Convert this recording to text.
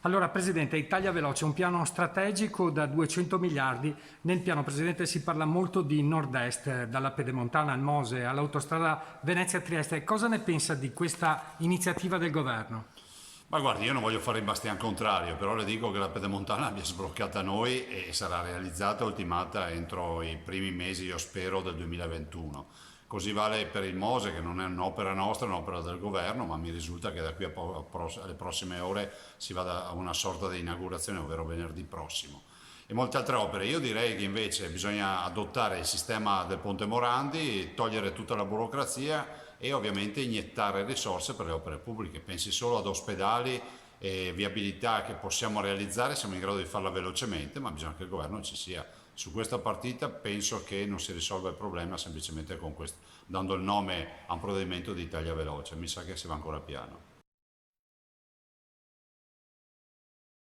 Allora, Presidente, Italia Veloce è un piano strategico da 200 miliardi. Nel piano, Presidente, si parla molto di Nord-Est, dalla Pedemontana al Mose, all'autostrada Venezia-Trieste. Cosa ne pensa di questa iniziativa del governo? Ma guardi, io non voglio fare il bastian contrario, però le dico che la pedemontana abbia sbloccata noi e sarà realizzata e ultimata entro i primi mesi, io spero, del 2021. Così vale per il Mose, che non è un'opera nostra, è un'opera del governo, ma mi risulta che da qui alle prossime ore si vada a una sorta di inaugurazione, ovvero venerdì prossimo. E molte altre opere. Io direi che invece bisogna adottare il sistema del Ponte Morandi, togliere tutta la burocrazia e ovviamente iniettare risorse per le opere pubbliche. Pensi solo ad ospedali e viabilità che possiamo realizzare, siamo in grado di farla velocemente, ma bisogna che il governo ci sia. Su questa partita penso che non si risolva il problema semplicemente con questo, dando il nome a un provvedimento di Italia Veloce. Mi sa che si va ancora piano.